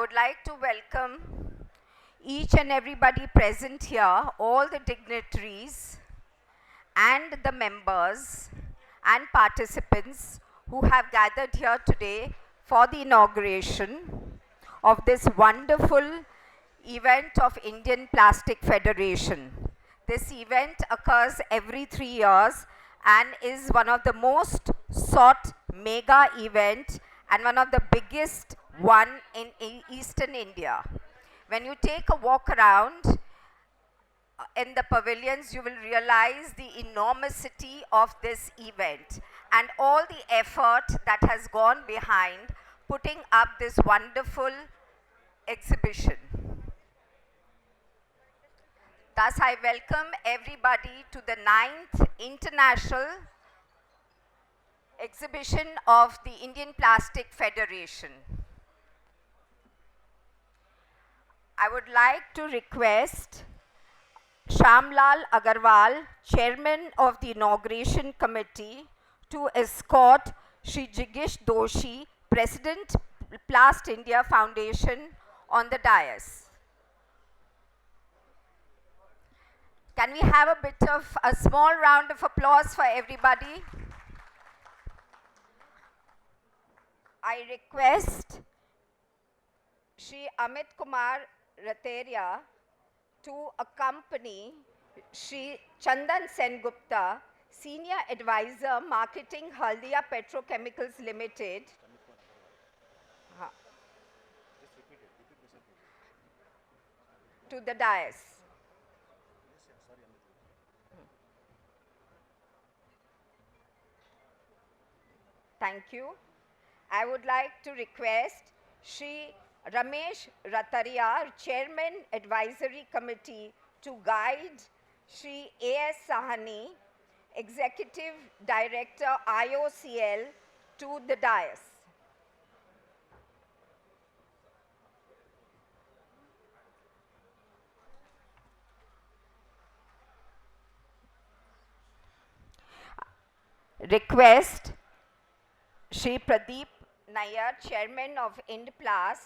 would like to welcome each and everybody present here, all the dignitaries and the members and participants who have gathered here today for the inauguration of this wonderful event of Indian Plastic Federation. This event occurs every 3 years and is one of the most sought mega event and one of the biggest one in Eastern India. When you take a walk around in the pavilions, you will realize the enormity of this event and all the effort that has gone behind putting up this wonderful exhibition. Thus, I welcome everybody to the 9th International Exhibition of the Indian Plastic Federation. I would like to request Shamlal Agarwal, Chairman of the Inauguration Committee, to escort Shri Jigish Doshi, President, Plast India Foundation, on the dais. Can we have a bit of a small round of applause for everybody? I request Shri Amit Kumar Rateria to accompany Shri Chandan Sengupta, Senior Advisor, Marketing, Haldia Petrochemicals Limited. To the dais. Thank you. I would like to request Shri Ramesh Rataria, Chairman Advisory Committee, to guide Shri A.S. Sahani, Executive Director IOCL, to the dais. Request Shri Pradeep Nair, Chairman of Indplas,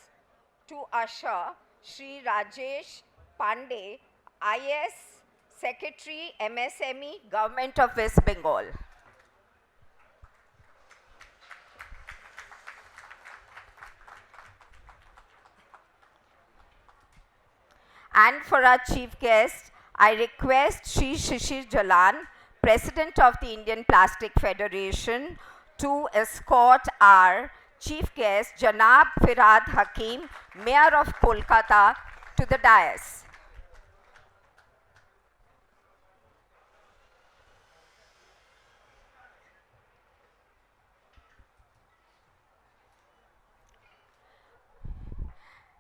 to usher Shri Rajesh Pandey, IS Secretary, MSME, Government of West Bengal. And for our chief guest, I request Shri Shishir Jalan, President of the Indian Plastic Federation, to escort our chief guest, Janab Firhad Hakim, Mayor of Kolkata, to the dais.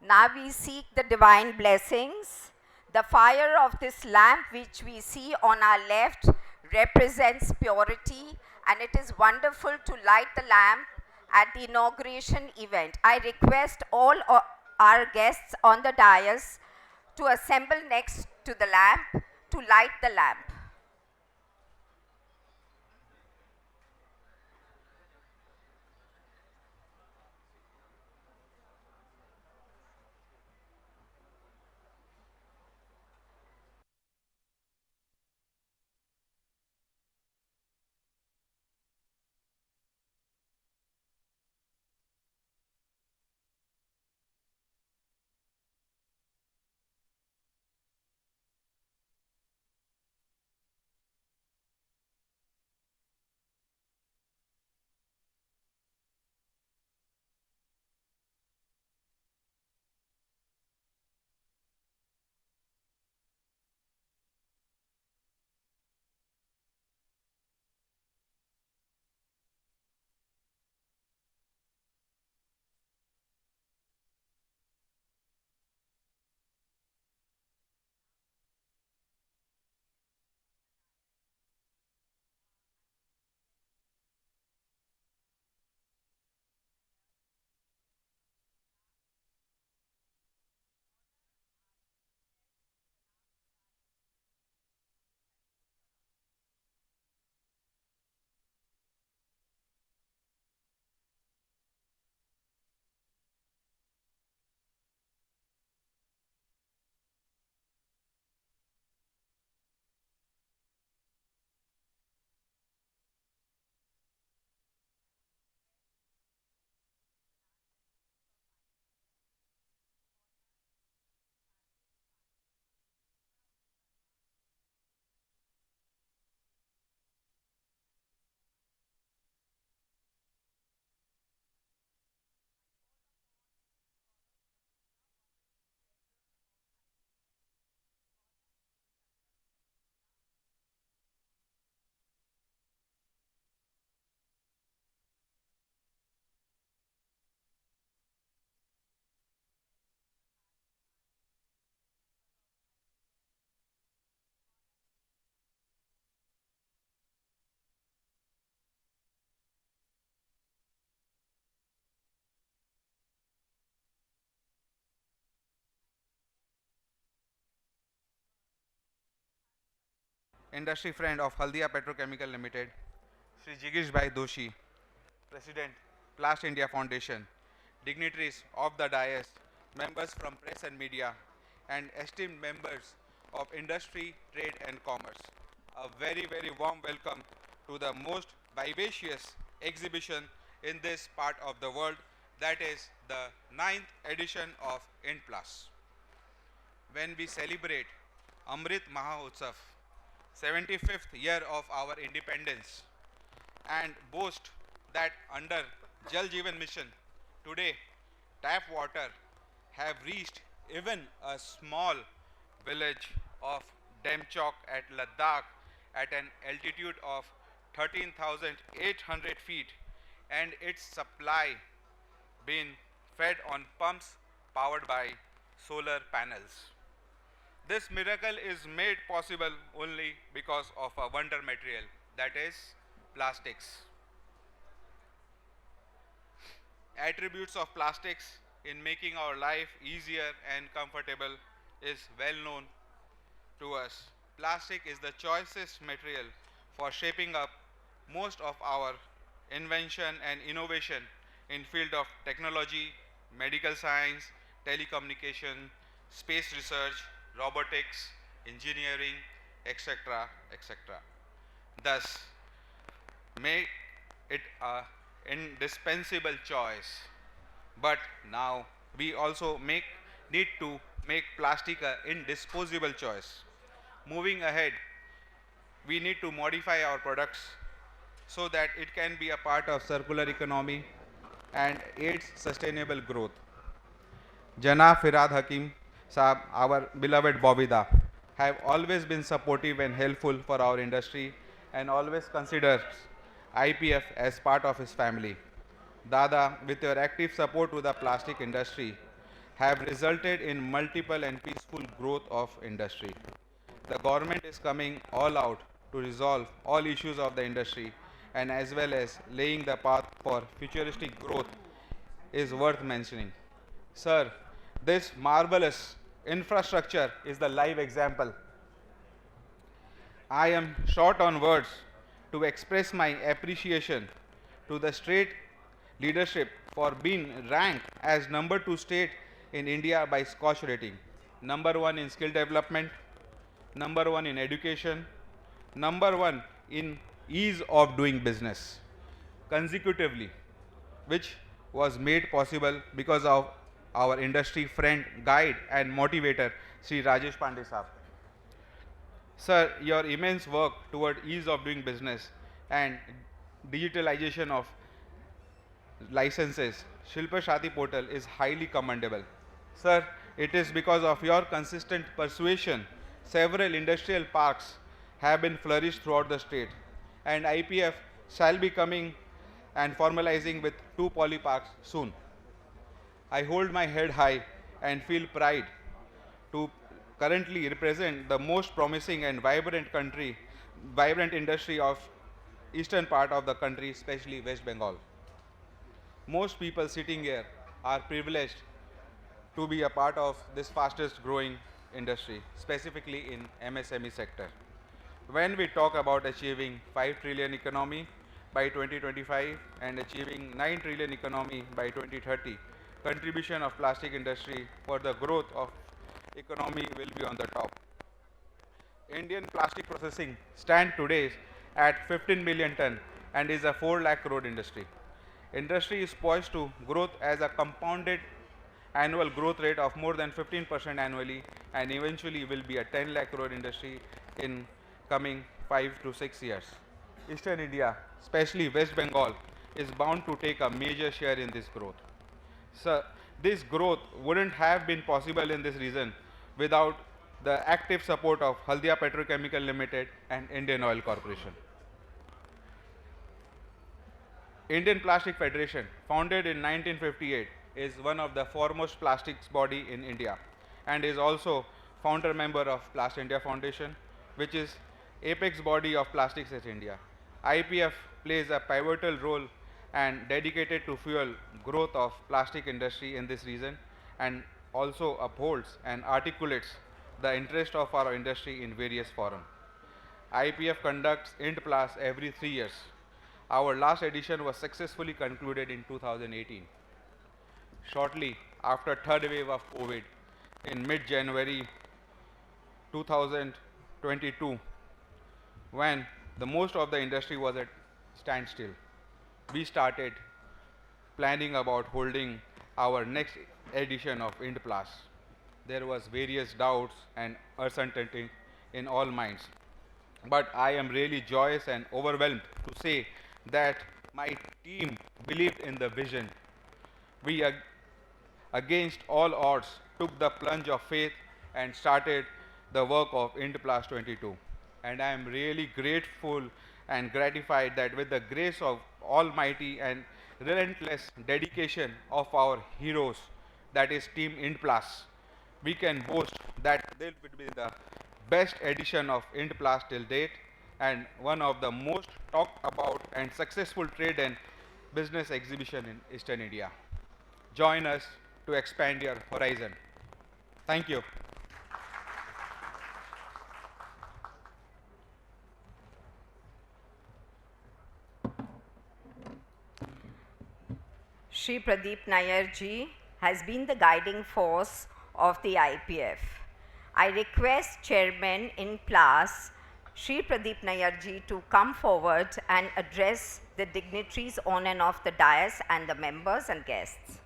Now we seek the divine blessings. The fire of this lamp which we see on our left represents purity, and it is wonderful to light the lamp at the inauguration event. I request all our guests on the dais to assemble next to the lamp to light the lamp. industry friend of Haldia Petrochemical Limited, Sri Jigish Bhai Doshi, President, Plast India Foundation, dignitaries of the dais, members from press and media, and esteemed members of industry, trade and commerce. A very, very warm welcome to the most vivacious exhibition in this part of the world, that is the ninth edition of Indplas. When we celebrate Amrit Mahotsav, 75th year of our independence, and boast that under Jal Jeevan Mission, today tap water have reached even a small village of Demchok at Ladakh at an altitude of 13,800 feet, and its supply being fed on pumps powered by solar panels. This miracle is made possible only because of a wonder material, that is plastics. Attributes of plastics in making our life easier and comfortable is well known to us. Plastic is the choicest material for shaping up most of our invention and innovation in field of technology, medical science, telecommunication, space research, robotics, engineering, etc., etc. Thus, make it a indispensable choice. But now we also need to make plastic a indisposable choice. Moving ahead, we need to modify our products so that it can be a part of circular economy and aids sustainable growth. Jana Firad Hakim Saab, our beloved Bobida, have always been supportive and helpful for our industry and always considers IPF as part of his family. Dada, with your active support to the plastic industry, have resulted in multiple and peaceful growth of industry. The government is coming all out to resolve all issues of the industry and as well as laying the path for futuristic growth is worth mentioning. Sir, this marvelous infrastructure is the live example. I am short on words to express my appreciation to the state leadership for being ranked as number 2 state in India by Scotch rating, number 1 in skill development, number 1 in education, number 1 in ease of doing business consecutively, which was made possible because of our industry friend, guide and motivator, Sri Rajesh Pandey Saab. Sir, your immense work toward ease of doing business and digitalization of licenses, Shilpa Shati portal is highly commendable. Sir, it is because of your consistent persuasion, several industrial parks have been flourished throughout the state, and IPF shall be coming and formalizing with 2 poly parks soon. I hold my head high and feel pride to currently represent the most promising and vibrant industry of eastern part of the country, especially West Bengal. Most people sitting here are privileged to be a part of this fastest growing industry, specifically in MSME sector. When we talk about achieving 5 trillion economy by 2025 and achieving 9 trillion economy by 2030, contribution of plastic industry for the growth of economy will be on the top. Indian plastic processing stand today at 15 million ton and is a 4 lakh crore industry. Industry is poised to growth as a compounded annual growth rate of more than 15% annually and eventually will be a 10 lakh crore industry in coming 5 to 6 years. Eastern India, especially West Bengal, is bound to take a major share in this growth. So, this growth wouldn't have been possible in this region without the active support of Haldia Petrochemical Limited and Indian Oil Corporation. Indian Plastic Federation, founded in 1958, is one of the foremost plastics body in India and is also founder member of Plast India Foundation, which is apex body of Plastics at India. IPF plays a pivotal role and dedicated to fuel growth of plastic industry in this region and also upholds and articulates the interest of our industry in various forums. IPF conducts Indplas every 3 years. Our last edition was successfully concluded in 2018. Shortly after third wave of COVID, in mid-January 2022, when the most of the industry was at standstill, we started planning about holding our next edition of Indplas. There was various doubts and uncertainty in all minds. But I am really joyous and overwhelmed to say that my team believed in the vision. We, against all odds, took the plunge of faith and started the work of Indplas 22. And I am really grateful and gratified that with the grace of Almighty and relentless dedication of our heroes, that is Team Indplas, we can boast that this will be the best edition of Indplas till date and one of the most talked about and successful trade and business exhibition in Eastern India. Join us to expand your horizon. Thank you. Shri Pradeep Nair ji has been the guiding force of the IPF. I request Chairman Indplas, Shri Pradeep Nair ji, to come forward and address the dignitaries on and off the dais and the members and guests.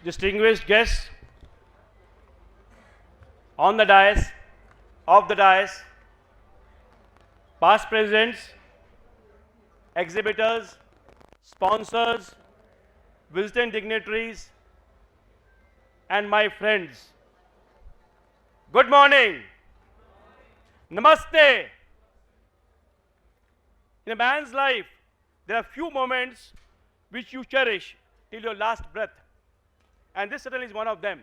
Distinguished guests on the dais, off the dais, past presidents, exhibitors, sponsors, visiting dignitaries, and my friends. Good morning. Namaste. In a man's life, there are few moments which you cherish till your last breath. And this certainly is one of them.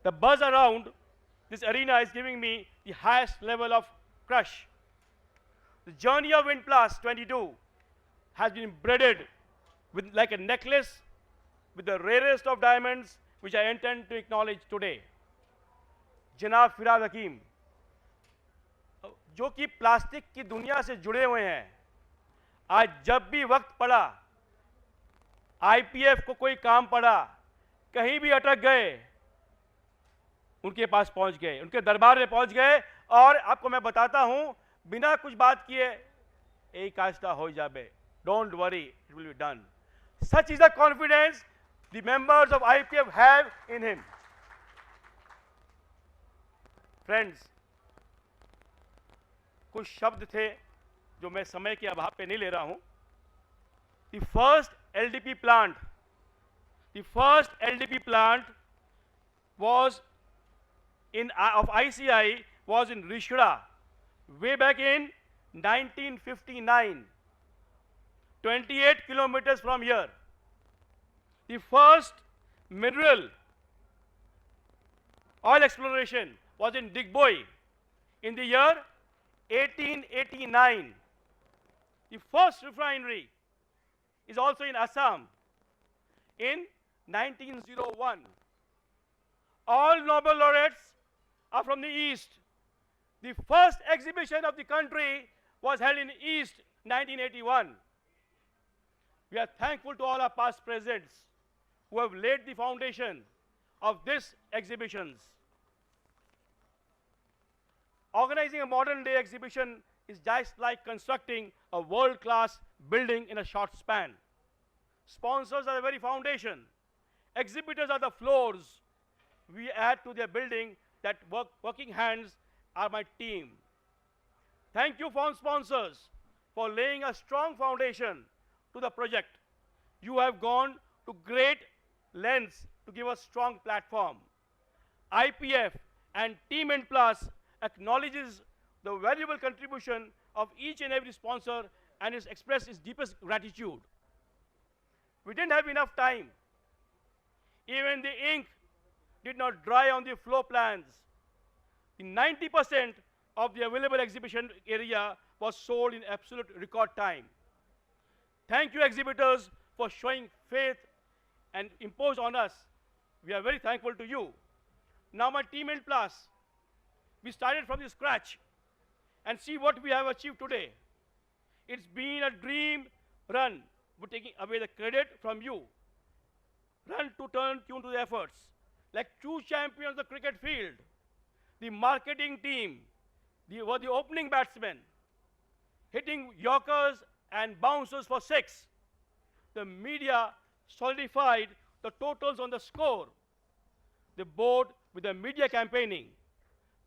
The buzz around this arena is giving me the highest level of crush. The journey of Indplas 22 has been braided with like a necklace with the rarest of diamonds, which I intend to acknowledge today. जनाब फिराद हकीम, जो कि plastic की दुनिया से जुड़े हुए हैं, आज जब भी वक्त पड़ा, आईपीएफ को कोई काम पड़ा, कहीं भी अटक गए, उनके पास पहुंच गए, उनके दरबार में पहुंच गए, और आपको मैं बताता हूं, बिना कुछ बात किए एक आस्था हो जाए, don't worry, it will be done. Such is the confidence the members of IPF have in him. Friends, कुछ शब्द थे जो मैं समय के अभाव पे नहीं ले रहा हूं. The first LDP plant was of ICI was in Rishda way back in 1959, 28 kilometers from here. The first mineral oil exploration was in Digboi in the year 1889. The first refinery is also in Assam in 1901. All Nobel laureates are from the East. The first exhibition of the country was held in East 1981. We are thankful to all our past presidents who have laid the foundation of these exhibitions. Organizing a modern day exhibition is just like constructing a world-class building in a short span. Sponsors are the very foundation. Exhibitors are the floors. We add to their building. That working hands are my team. Thank you, sponsors, for laying a strong foundation to the project. You have gone to great lengths to give a strong platform. IPF and Team Indplas acknowledges the valuable contribution of each and every sponsor and has expressed its deepest gratitude. We didn't have enough time. Even the ink did not dry on the floor plans. 90% of the available exhibition area was sold in absolute record time. Thank you, exhibitors, for showing faith and imposed on us. We are very thankful to you. Now my team Indplas, we started from the scratch and see what we have achieved today. It's been a dream run. We're taking away the credit from you. Run to turn tune to the efforts. Like true champions of the cricket field. The marketing team were the opening batsmen, hitting yorkers and bouncers for 6. The media solidified the totals on the score. The board with the media campaigning,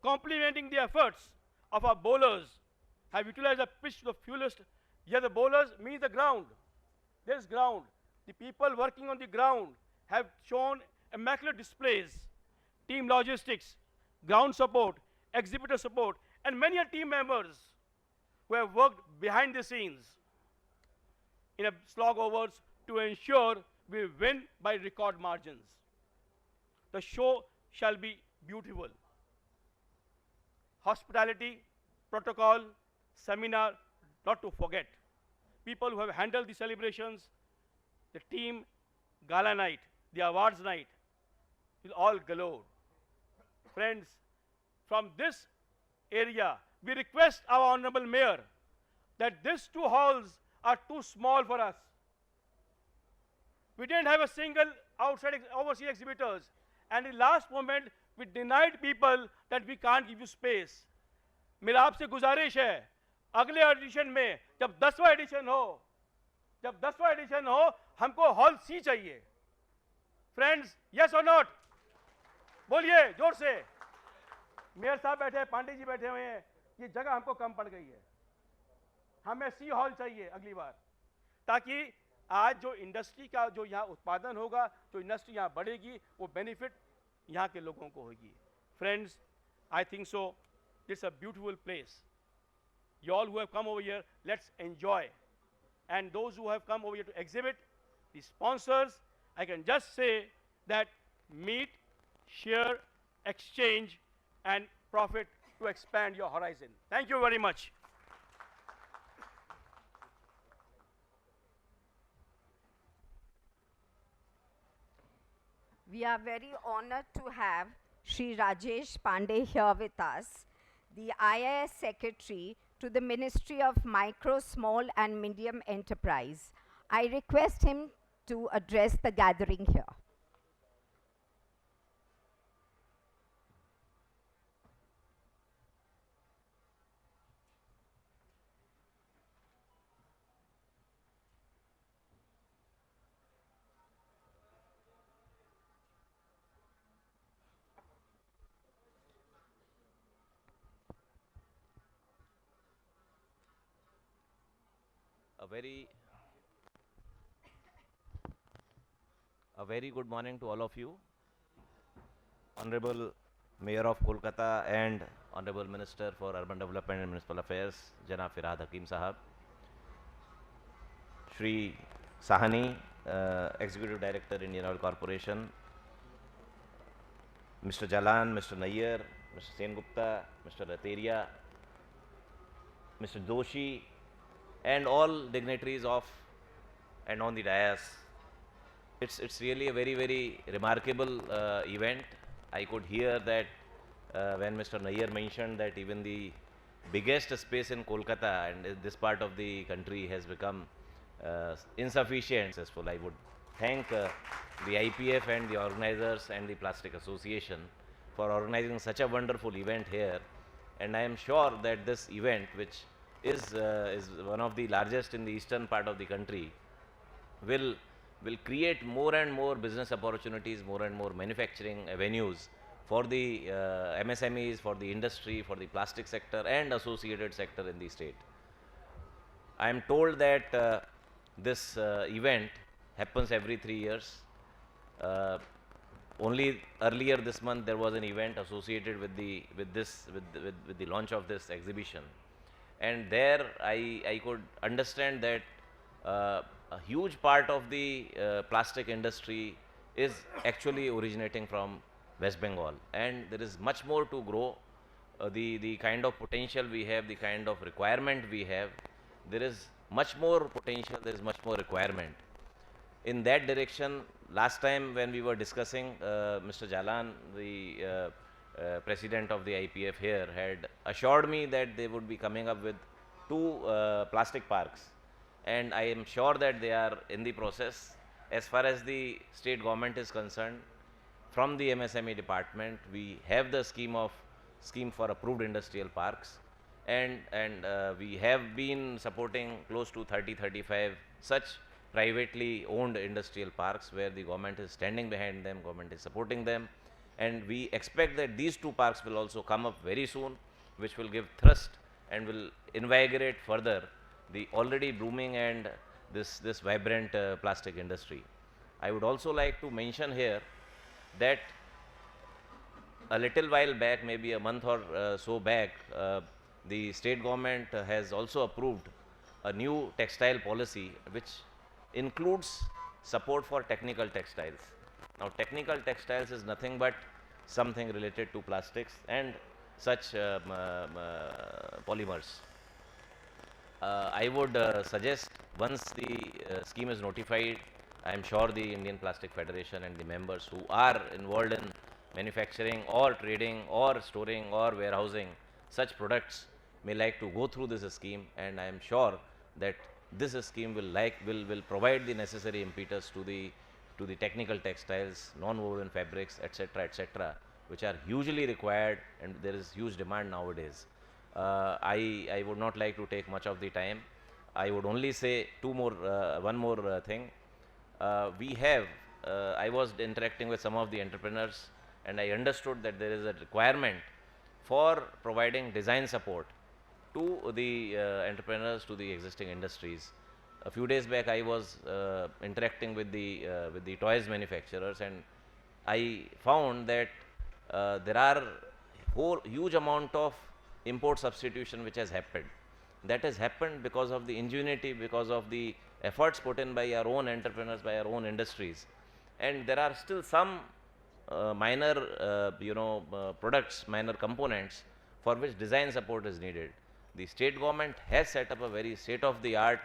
complementing the efforts of our bowlers, have utilized the pitch to the fullest. Here the bowlers means the ground. There's ground. The people working on the ground have shown immaculate displays, team logistics, ground support, exhibitor support, and many team members who have worked behind the scenes in a slog overs to ensure we win by record margins. The show shall be beautiful. Hospitality, protocol, seminar, not to forget. People who have handled the celebrations, the team, gala night, the awards night, will all galore. Friends, from this area, we request our Honorable Mayor that these 2 halls are too small for us. We didn't have a single overseas exhibitors, and in the last moment, we denied people that we can't give you space. मेरा आपसे गुजारिश है, अगले addition में जब 10वां addition हो, हमको hall सी चाहिए. फ्रेंड्स, यस और नॉट? बोलिए जोर से. मेयर साहब बैठे हैं, पांडे जी बैठे हुए हैं, ये जगह हमको कम पड़ गई है. हमें सी हॉल चाहिए अगली बार, ताकि आज जो इंडस्ट्री का जो यहाँ उत्पादन होगा, जो इंडस्ट्री यहाँ बढ़ेगी, वो बेनिफिट यहाँ के लोगों को होगी. Friends, I think so it's a beautiful place. You all who have come over here, let's enjoy. And those who have come over here to exhibit, the sponsors, I can just say that meet, share, exchange, and profit to expand your horizon. Thank you very much. We are very honored to have Shri Rajesh Pandey here with us, the IIS Secretary to the Ministry of Micro, Small and Medium Enterprise. I request him to address the gathering here. A very good morning to all of you. Honorable Mayor of Kolkata and Honorable Minister for Urban Development and Municipal Affairs, Janab Firhad Hakim Sahab. Shri Sahani, Executive Director, Indian Oil Corporation. Mr. Jalan, Mr. Nayyar, Mr. Sengupta, Mr. Rateria, Mr. Doshi, and all dignitaries of and on the dais. It's really a very remarkable event. I could hear that when Mr. Nayyar mentioned that even the biggest space in Kolkata and this part of the country has become insufficient. Successful. I would thank the IPF and the organizers and the Plastic Association for organizing such a wonderful event here. And I am sure that this event, which is one of the largest in the eastern part of the country, will create more and more business opportunities, more and more manufacturing avenues for the MSMEs, for the industry, for the plastic sector and associated sector in the state. I am told that this event happens every 3 years. Only earlier this month there was an event associated with the launch of this exhibition, and there I could understand that a huge part of the plastic industry is actually originating from West Bengal, and there is much more to grow. The kind of potential we have, the kind of requirement we have, there is much more potential, there is much more requirement. in that direction, last time when we were discussing, Mr. Jalan, the president of the IPF here, had assured me that they would be coming up with 2 plastic parks, and I am sure that they are in the process. As far as the state government is concerned, from the MSME department, we have the scheme for approved industrial parks, and we have been supporting close to 30-35 such privately owned industrial parks where the government is standing behind them, government is supporting them, and we expect that these 2 parks will also come up very soon, which will give thrust and will invigorate further the already booming and this vibrant plastic industry. I would also like to mention here that a little while back, maybe a month or so back, the state government has also approved a new textile policy which includes support for technical textiles. Now, technical textiles is nothing but something related to plastics and such polymers. I would suggest, once the scheme is notified, I am sure the Indian Plastic Federation and the members who are involved in manufacturing or trading or storing or warehousing such products may like to go through this scheme, and I am sure that this scheme will provide the necessary impetus to the technical textiles, non-woven fabrics, etc., which are hugely required, and there is huge demand nowadays. I would not like to take much of the time. I would only say one more thing. I was interacting with some of the entrepreneurs, and I understood that there is a requirement for providing design support to the entrepreneurs, to the existing industries. A few days back, I was interacting with the toys manufacturers, and I found that there are huge amount of import substitution which has happened. That has happened because of the ingenuity, because of the efforts put in by our own entrepreneurs, by our own industries, and there are still some minor products, minor components for which design support is needed. The state government has set up a very state-of-the-art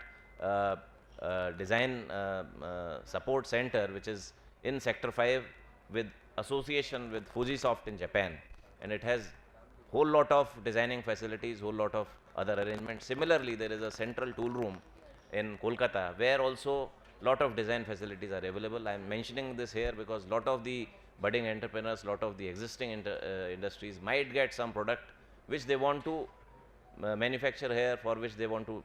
design support center, which is in Sector 5 with association with Fujisoft in Japan, and it has whole lot of designing facilities, whole lot of other arrangements. Similarly, there is a central tool room in Kolkata where also lot of design facilities are available. I am mentioning this here because lot of the budding entrepreneurs, lot of the existing industries might get some product which they want to manufacture here, for which they want to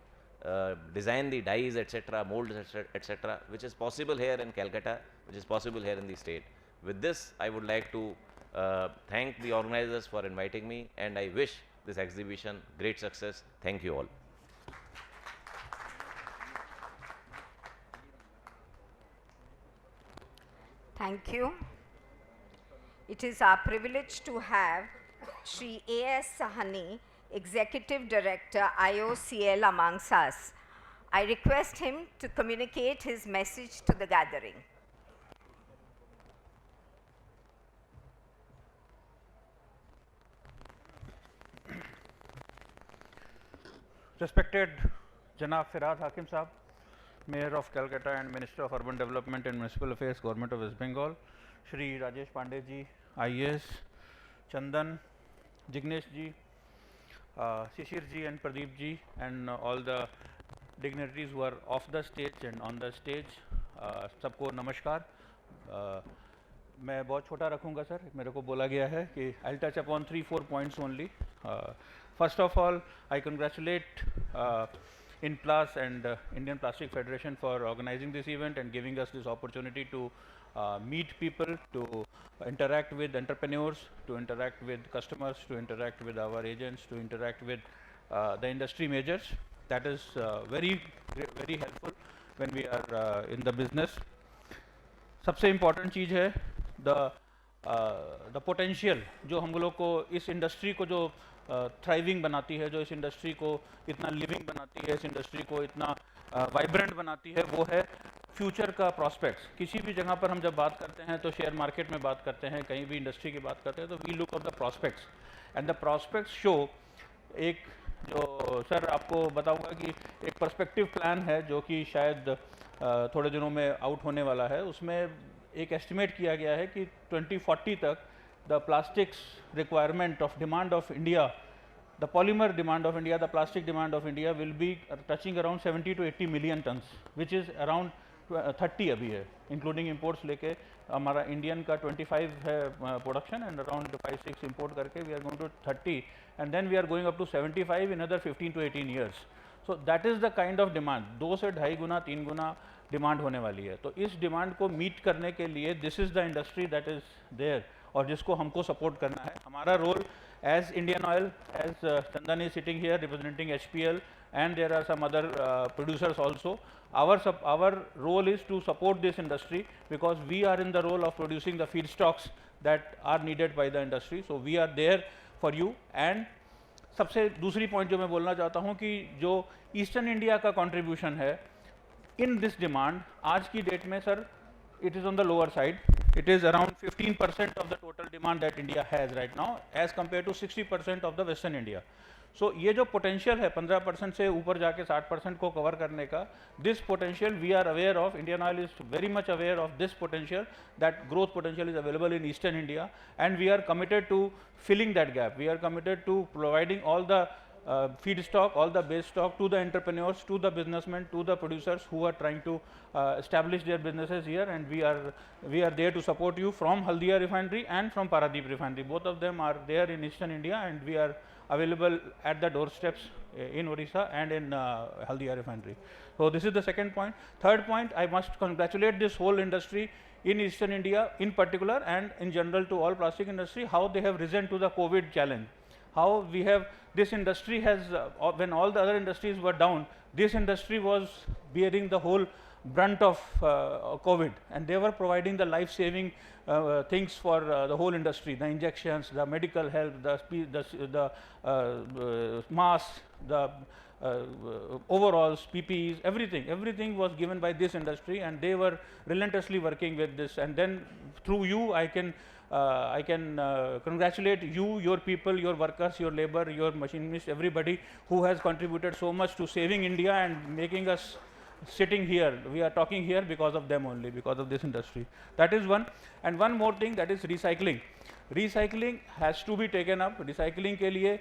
design the dyes, etc., molds, etc., which is possible here in Calcutta, which is possible here in the state. With this, I would like to thank the organizers for inviting me, and I wish this exhibition great success. Thank you all. Thank you. It is our privilege to have Shri A.S. Sahani, Executive Director, IOCL, amongst us. I request him to communicate his message to the gathering. Respected Janab Firad Hakim Sahab, Mayor of Calcutta and Minister of Urban Development and Municipal Affairs, Government of West Bengal, Shri Rajesh Pandey ji, IAS, Chandan, Jignesh ji, Shishir ji and Pradeep ji, and all the dignitaries who are off the stage and on the stage, सबको नमस्कार. मैं बहुत छोटा रखूँगा sir, मेरे को बोला गया है कि I'll touch upon 3-4 points only. First of all, I congratulate Indplas and Indian Plastic Federation for organizing this event and giving us this opportunity to meet people, to interact with entrepreneurs, to interact with customers, to interact with our agents, to interact with the industry majors. That is very helpful when we are in the business. सबसे important चीज़ है the potential जो हम लोग को इस industry को जो thriving बनाती है, जो इस इंडस्ट्री को इतना लिविंग बनाती है, इस इंडस्ट्री को इतना वाइब्रेंट बनाती है, वो है फ्यूचर का प्रॉस्पेक्ट्स. किसी भी जगह पर हम जब बात करते हैं तो शेयर मार्केट में बात करते हैं, कहीं भी इंडस्ट्री की बात करते हैं तो we look of the prospects, and the prospects show एक जो सर आपको बताऊंगा कि एक पर्सपेक्टिव प्लान है जो कि शायद थोड़े दिनों में आउट होने वाला है। उसमें एक एस्टिमेट किया गया है कि 2040 तक the plastics requirement of demand of India, the polymer demand of India, the plastic demand of India will be touching around 70 to 80 million tons, which is around 30 अभी है, including imports लेके हमारा इंडियन का 25 है प्रोडक्शन एंड अराउंड 5-6 इंपोर्ट करके we are going to 30 and then we are going up to 75 in other 15 to 18 years. So that is the kind of demand, 2 से 2.5 गुना 3 गुना demand होने वाली है। तो इस डिमांड को मीट करने के लिए this is the industry that is there और जिसको हमको सपोर्ट करना है। हमारा role as Indian Oil, as Chandan is sitting here representing HPL and there are some other producers also, our role is to support this industry because we are in the role of producing the feedstocks that are needed by the industry. So we are there for you. And सबसे दूसरी point जो मैं बोलना चाहता हूँ कि जो eastern India का कंट्रीब्यूशन है इन दिस डिमांड, आज की डेट में sir it is on the lower side. It is around 15% of the total demand that India has right now as compared to 60% of the Western India. So ये जो potential है 15% से ऊपर जाके 60% को cover करने का, this potential we are aware of, Indian Oil is very much aware of this potential, that growth potential is available in Eastern India and we are committed to filling that gap. We are committed to providing all the feedstock, all the base stock to the entrepreneurs, to the businessmen, to the producers who are trying to establish their businesses here, and we are there to support you from Haldia refinery and from Paradeep refinery. Both of them are there in Eastern India and we are available at the doorsteps in Odisha and in Haldia refinery. So this is the second point. Third point, I must congratulate this whole industry in Eastern India in particular and in general to all plastic industry, how they have risen to the COVID challenge. How we have, this industry has, when all the other industries were down, this industry was bearing the whole brunt of COVID, and they were providing the life-saving things for the whole industry, the injections, the medical help, the masks, the overalls, PPEs, everything was given by this industry, and they were relentlessly working with this. And then through you, I can congratulate you, your people, your workers, your labor, your machinists, everybody who has contributed so much to saving India and making us sitting here. We are talking here because of them only, because of this industry. That is one. And one more thing, that is recycling. Recycling has to be taken up. Recycling ke liye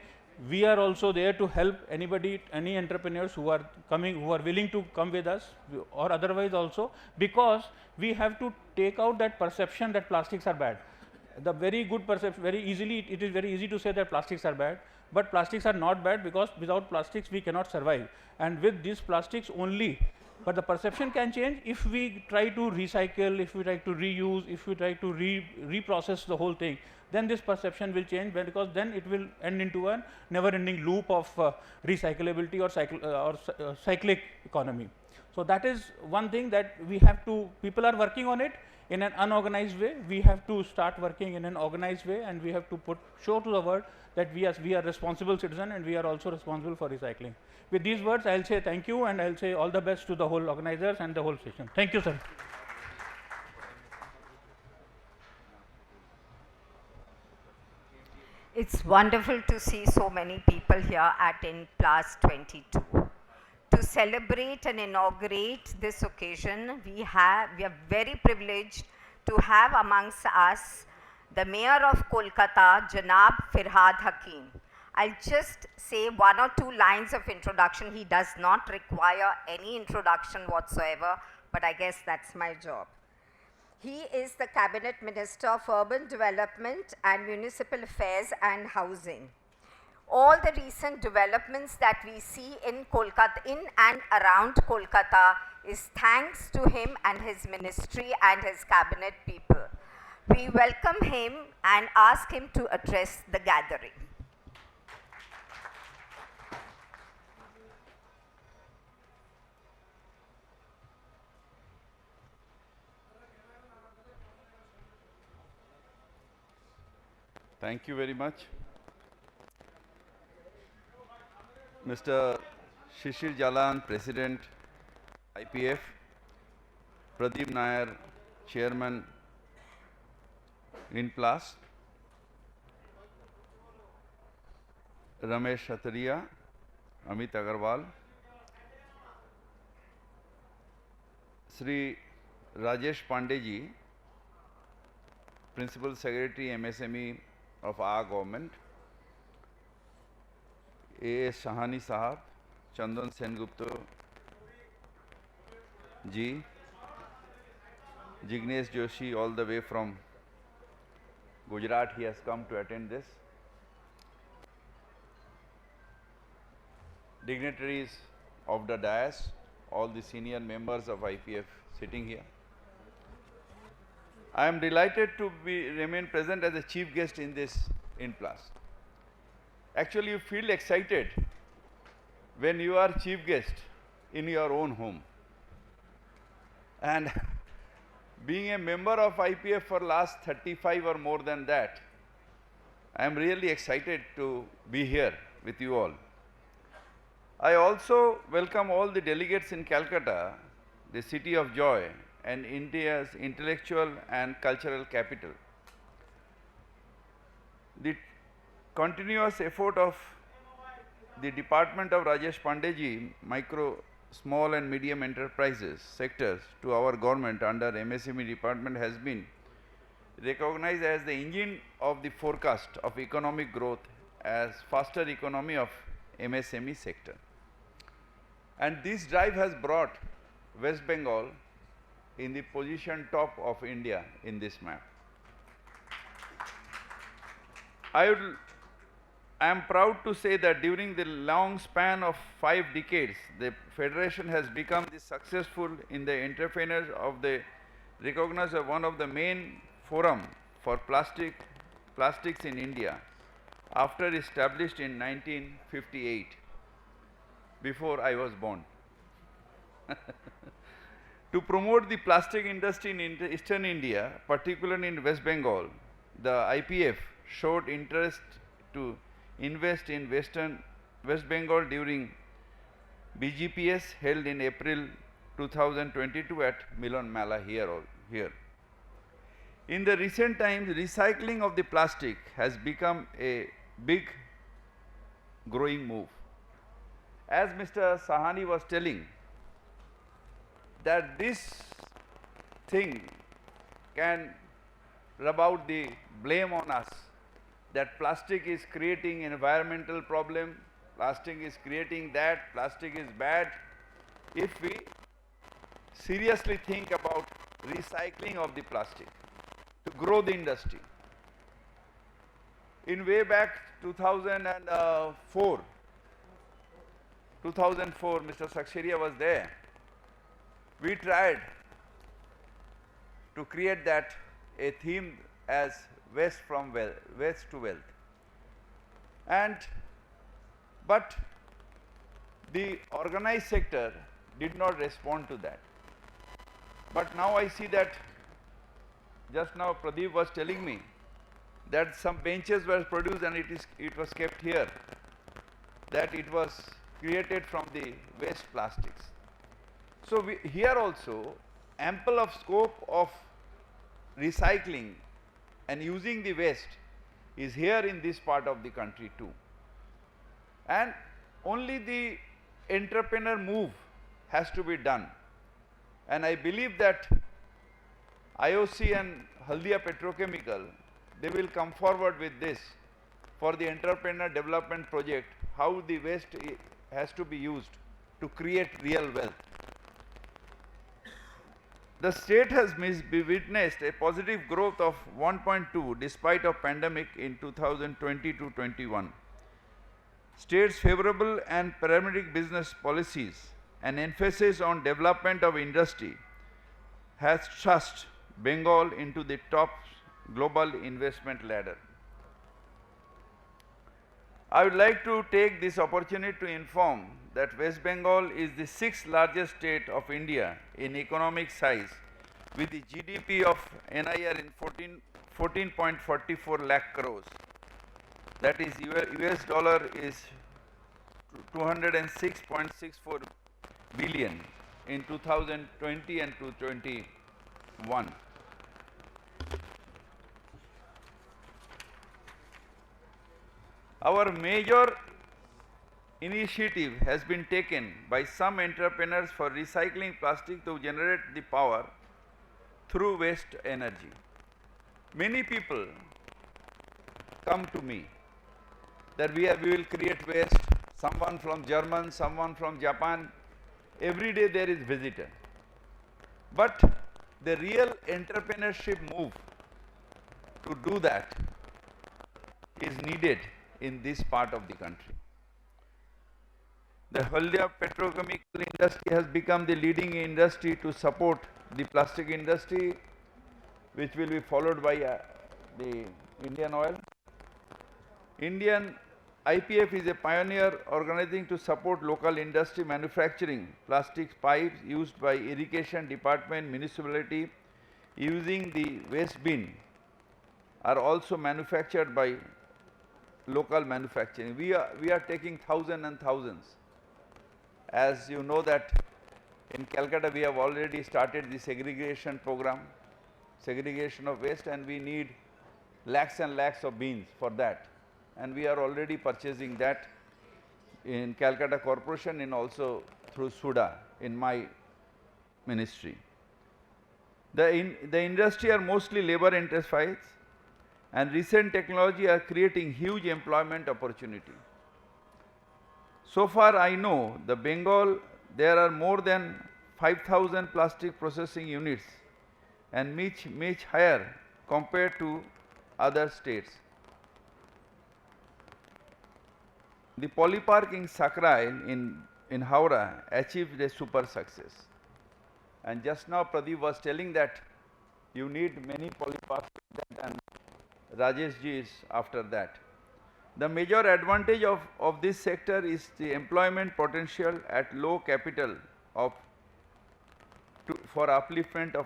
we are also there to help anybody, any entrepreneurs who are coming, who are willing to come with us, or otherwise also, because we have to take out that perception that plastics are bad. The very good perception, very easily, it is very easy to say that plastics are bad, but plastics are not bad because without plastics we cannot survive, and with these plastics only. But the perception can change if we try to recycle, if we try to reuse, if we try to reprocess the whole thing, then this perception will change, because then it will end into a never ending loop of recyclability or cyclic economy. So that is one thing that we have to, people are working on it in an unorganized way. We have to start working in an organized way, and we have to show to the world that we are responsible citizens and we are also responsible for recycling. With these words, I'll say thank you, and I'll say all the best to the whole organizers and the whole session. Thank you, sir. It's wonderful to see so many people here at Indplas 22. To celebrate and inaugurate this occasion, we are very privileged to have amongst us the Mayor of Kolkata, Janab Firhad Hakim. I'll just say 1 or 2 lines of introduction. He does not require any introduction whatsoever, but I guess that's my job. He is the Cabinet Minister for Urban Development and Municipal Affairs and Housing. All the recent developments that we see in Kolkata, in and around Kolkata, is thanks to him and his ministry and his cabinet people. We welcome him and ask him to address the gathering. Thank you very much. Mr. Shishir Jalan, President, IPF, Pradeep Nair, Chairman, Indplas, Ramesh Shatariya, Amit Agarwal, Sri Rajesh Pandeji, Principal Secretary MSME of our government, A.S. Shahani Sahab, Chandan Sengupta ji, Jignesh Joshi all the way from Gujarat, he has come to attend this. Dignitaries of the dais, all the senior members of IPF sitting here. I am delighted to remain present as a chief guest in this Indplas. Actually, you feel excited when you are chief guest in your own home. And being a member of IPF for last 35 or more than that, I am really excited to be here with you all. I also welcome all the delegates in Calcutta, the city of joy and India's intellectual and cultural capital. The continuous effort of the Department of Rajesh Pandeji, micro, small and medium enterprises sectors to our government under MSME department has been recognized as the engine of the forecast of economic growth as faster economy of MSME sector. And this drive has brought West Bengal in the position top of India in this map. I am proud to say that during the long span of 5 decades, the Federation has become the successful in the entrepreneurs of the recognized as one of the main forum for plastics in India after established in 1958, before I was born. To promote the plastic industry in eastern India, particularly in West Bengal, the IPF showed interest to invest in West Bengal during BGPS held in April 2022 at Milan Mala here. In the recent times, recycling of the plastic has become a big growing move. As Mr. Sahani was telling, that this thing can rub out the blame on us, that plastic is creating environmental problem, plastic is creating that, plastic is bad. If we seriously think about recycling of the plastic to grow the industry. In way back 2004, Mr. Saksheria was there. We tried to create that a theme as waste to wealth. But the organized sector did not respond to that. But now I see that, just now Pradeep was telling me that some benches were produced and it was kept here, that it was created from the waste plastics. So here also ample of scope of recycling and using the waste is here in this part of the country too. And only the entrepreneur move has to be done. And I believe that IOC and Haldia Petrochemical, they will come forward with this for the entrepreneur development project, how the waste has to be used to create real wealth. The state has witnessed a positive growth of 1.2 despite of pandemic in 2020-21. State's favorable and pragmatic business policies and emphasis on development of industry has thrust Bengal into the top global investment ladder. I would like to take this opportunity to inform that West Bengal is the 6th largest state of India in economic size with the GDP of NIR in 14.44 lakh crores. That is US dollar is 206.64 billion in 2020 and 2021. Our major initiative has been taken by some entrepreneurs for recycling plastic to generate the power through waste energy. Many people come to me that we will create waste, someone from Germany, someone from Japan, every day there is visitor. But the real entrepreneurship move to do that is needed in this part of the country. The Haldia petrochemical industry has become the leading industry to support the plastic industry, which will be followed by the Indian oil. Indian IPF is a pioneer organizing to support local industry manufacturing plastics pipes used by irrigation department, municipality using the waste bin are also manufactured by local manufacturing. We are taking thousands and thousands. As you know that in Kolkata we have already started the segregation program, segregation of waste, and we need lakhs and lakhs of bins for that. And we are already purchasing that in Kolkata Corporation and also through SUDA in my ministry. The industry are mostly labor intensive, and recent technology are creating huge employment opportunity. So far I know the Bengal there are more than 5,000 plastic processing units and much higher compared to other states. The polypark in Sakrai in Howrah achieved a super success. And just now Pradeep was telling that you need many polyparks, and Rajesh ji is after that. The major advantage of this sector is the employment potential at low capital for upliftment of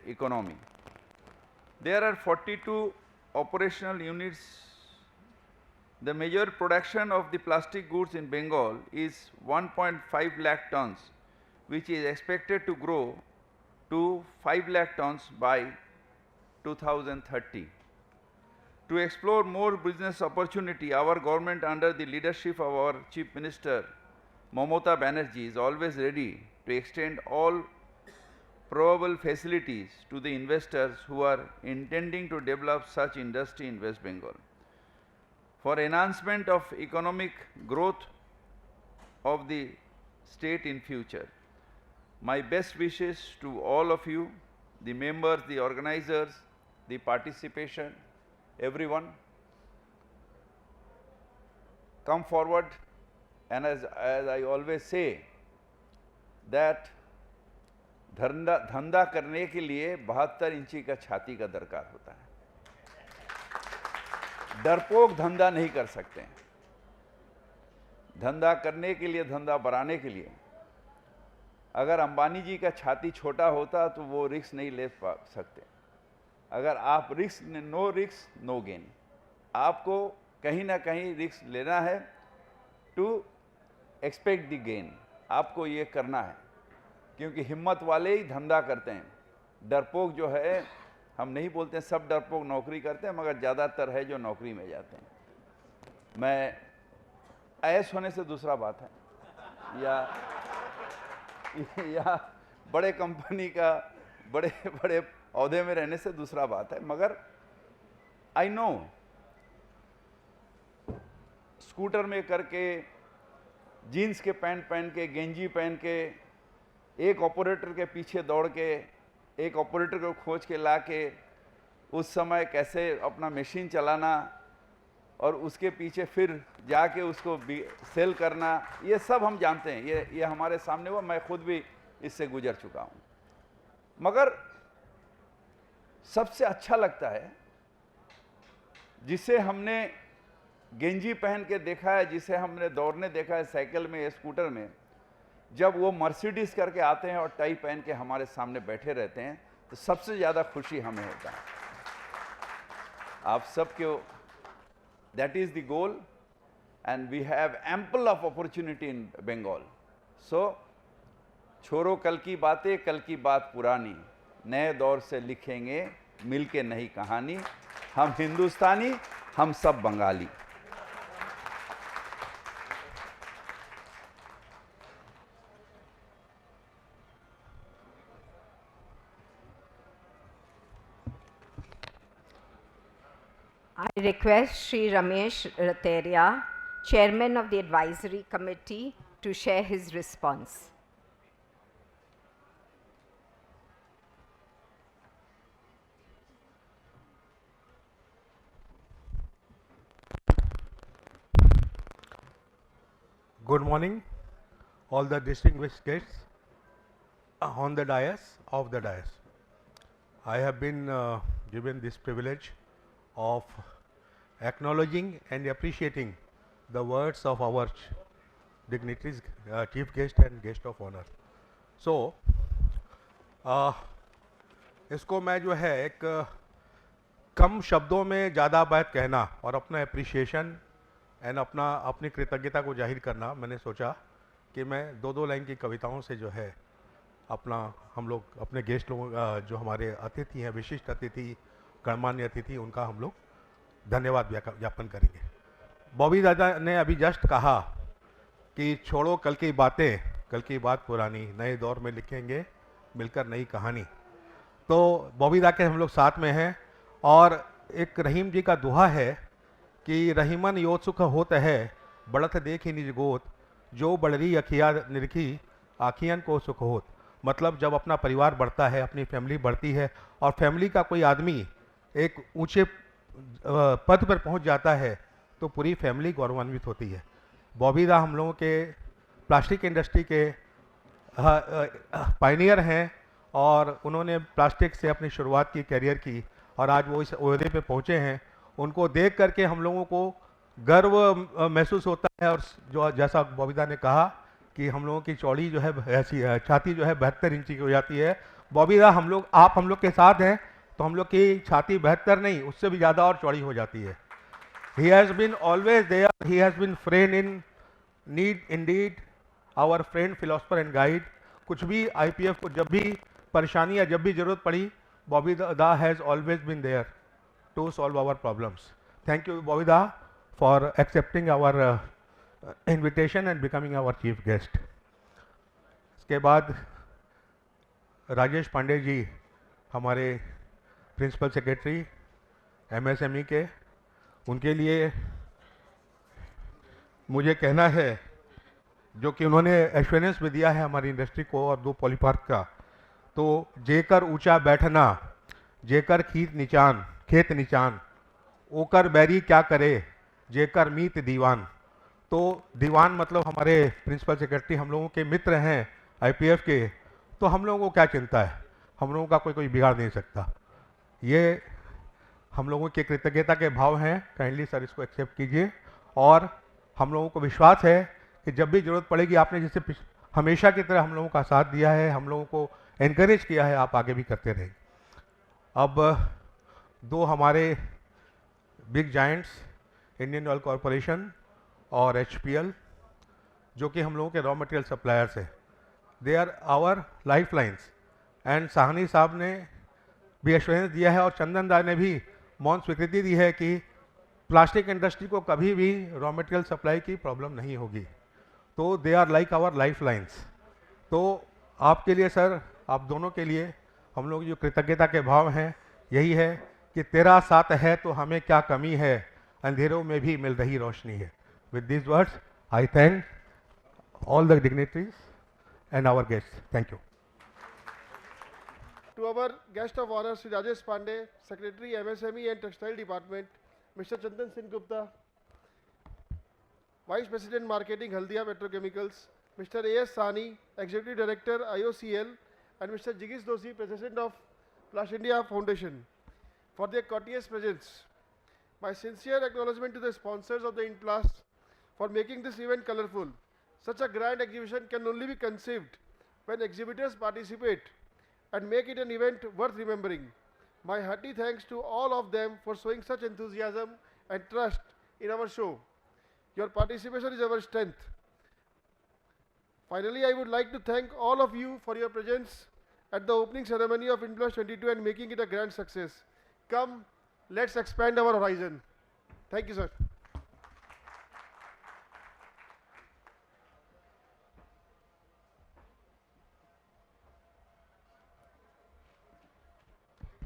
economy. There are 42 operational units. The major production of the plastic goods in Bengal is 1.5 lakh tons, which is expected to grow to 5 lakh tons by 2030. To explore more business opportunity, our government under the leadership of our Chief Minister Mamata Banerjee is always ready to extend all probable facilities to the investors who are intending to develop such industry in West Bengal. For enhancement of economic growth of the state in future, my best wishes to all of you, the members, the organizers, the participation, everyone. Come forward, and as I always say that धंधा करने के लिए 72 इंची का छाती का दरकार होता है. डरपोक धंधा नहीं कर सकते हैं. धंधा करने के लिए, धंधा बढ़ाने के लिए अगर अंबानी जी का छाती छोटा होता तो वो रिस्क नहीं ले सकते. अगर आप नो रिस्क नो गेन. आपको कहीं ना कहीं रिस्क लेना है टू एक्सपेक्ट द गेन. आपको ये करना है, क्योंकि हिम्मत वाले ही धंधा करते हैं. डरपोक जो है, हम नहीं बोलते हैं सब डरपोक नौकरी करते हैं, मगर ज़्यादातर है जो नौकरी में जाते हैं. मैं ऐस होने से दूसरा बात है, या बड़े कंपनी का बड़े बड़े औहदे में रहने से दूसरा बात है. मगर आई नो स्कूटर में करके, जीन्स के पैंट पहन के, गेंजी पहन के, एक ऑपरेटर के पीछे दौड़ के, एक ऑपरेटर को खोज के ला के उस समय कैसे अपना मशीन चलाना और उसके पीछे फिर जाके उसको सेल करना, ये सब हम जानते हैं. ये हमारे सामने हुआ, मैं खुद भी इससे गुजर चुका हूँ. मगर सबसे अच्छा लगता है जिसे हमने गेंजी पहन के देखा है, जिसे हमने दौड़ने देखा है साइकिल में या स्कूटर में, जब वो मर्सिडीज करके आते हैं और टाई पहन के हमारे सामने बैठे रहते हैं, तो सबसे ज़्यादा खुशी हमें होता है. आप सबको that is the goal, and we have ample of opportunity in Bengal. So छोड़ो कल की बातें, कल की बात पुरानी, नए दौर से लिखेंगे मिलके नई कहानी. हम हिंदुस्तानी, हम सब Bengali. I request Sri Ramesh Rateria, Chairman of the Advisory Committee, to share his response. Good morning, all the distinguished guests on the dais, of the dais. I have been given this privilege of acknowledging and appreciating the words of our dignitaries, chief guest and guest of honor. So, इसको मैं जो है एक कम शब्दों में ज़्यादा बात कहना और अपना अप्रिशिएशन एंड अपनी कृतज्ञता को जाहिर करना, मैंने सोचा कि मैं दो लाइन की कविताओं से जो है हम लोग अपने गेस्ट लोगों जो हमारे अतिथि हैं, विशिष्ट अतिथि, गणमान्य अतिथि, उनका हम लोग धन्यवाद ज्ञापन करेंगे। बॉबी दादा ने अभी जस्ट कहा कि छोड़ो कल की बातें, कल की बात पुरानी, नए दौर में लिखेंगे मिलकर नई कहानी। तो बॉबी दा के हम लोग साथ में हैं और एक रहीम जी का दुआ है कि रहीमन यो सुख होत है बढ़त देखी निज गोत, जो बढ़री अखिया निरखी आखियन को सुख होत। मतलब जब अपना परिवार बढ़ता है, अपनी फैमिली बढ़ती है और फैमिली का कोई आदमी एक ऊंचे पद पर पहुंच जाता है तो पूरी फैमिली गौरवान्वित होती है। बॉबी दा हम लोगों के प्लास्टिक इंडस्ट्री के पायनियर हैं और उन्होंने प्लास्टिक से अपनी शुरुआत की, कैरियर की, और आज वो इस ओहदे पे पहुंचे हैं। उनको देख करके हम लोगों को गर्व महसूस होता है। और जो जैसा बॉबीदा ने कहा कि हम लोगों की चौड़ी जो है ऐसी छाती जो है 72 इंची की हो जाती है। बॉबीदा आप हम लोग के साथ हैं तो हम लोग की छाती 72 नहीं, उससे भी ज़्यादा और चौड़ी हो जाती है। He has been always there, he has been friend in need indeed, our friend, philosopher and guide. कुछ भी IPF को जब भी परेशानी या जब भी जरूरत पड़ी, Bobby da has always been there to solve our problems. Thank you, Bobida, for accepting our invitation and becoming our chief guest. इसके बाद राजेश पांडे जी, हमारे प्रिंसिपल सेक्रेटरी MSME के, उनके लिए मुझे कहना है, जो कि उन्होंने एश्योरेंस भी दिया है हमारी इंडस्ट्री को और 2 पॉलीपार्क का। तो जेकर ऊंचा बैठना, जेकर खेत निचान, ओकर बैरी क्या करे, जेकर मीत दीवान। तो दीवान मतलब हमारे प्रिंसिपल सेक्रेटरी हम लोगों के मित्र हैं IPF के, तो हम लोगों को क्या चिंता है, हम लोगों का कोई बिगाड़ नहीं सकता। ये हम लोगों के कृतज्ञता के भाव हैं। काइंडली सर इसको एक्सेप्ट कीजिए और हम लोगों को विश्वास है कि जब भी जरूरत पड़ेगी, आपने जैसे हमेशा की तरह हम लोगों का साथ दिया है, हम लोगों को एनकरेज किया है, आप आगे भी करते रहें। अब 2 हमारे big giants, Indian oil corporation और HPL, जो कि हम लोगों के रॉ मटेरियल सप्लायर्स हैं, they are our life lines. And Sahni साहब ने भी एश्योरेंस दिया है और चंदन दा ने भी मौन स्वीकृति दी है कि प्लास्टिक इंडस्ट्री को कभी भी रॉ मटेरियल सप्लाई की प्रॉब्लम नहीं होगी। तो they are like our life lines. तो आपके लिए सर, आप दोनों के लिए हम लोग जो कृतज्ञता के भाव हैं यही है कि तेरा साथ है तो हमें क्या कमी है, अंधेरों में भी मिल रही रोशनी है। With this words I thank all the dignitaries and our guests. Thank you. To our guest of honor, Sri Rajesh Pandey, Secretary MSME and Textile Department, Mr. Chandan Singh Gupta, Vice President Marketing Haldia Petrochemicals, Mr. A.S. Sani, Executive Director IOCL, and Mr. Ginu Joseph, President of Plus India Foundation, for their courteous presence. My sincere acknowledgement to the sponsors of the Indplas for making this event colorful. Such a grand exhibition can only be conceived when exhibitors participate and make it an event worth remembering. My hearty thanks to all of them for showing such enthusiasm and trust in our show. Your participation is our strength. Finally, I would like to thank all of you for your presence at the opening ceremony of Indplas 22 and making it a grand success. Come, let's expand our horizon. Thank you, sir.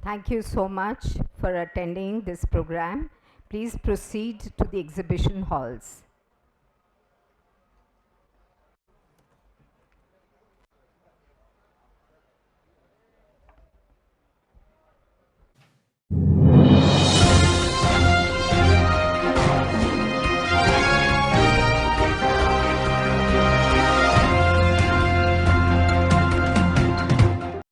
Thank you so much for attending this program. Please proceed to the exhibition halls.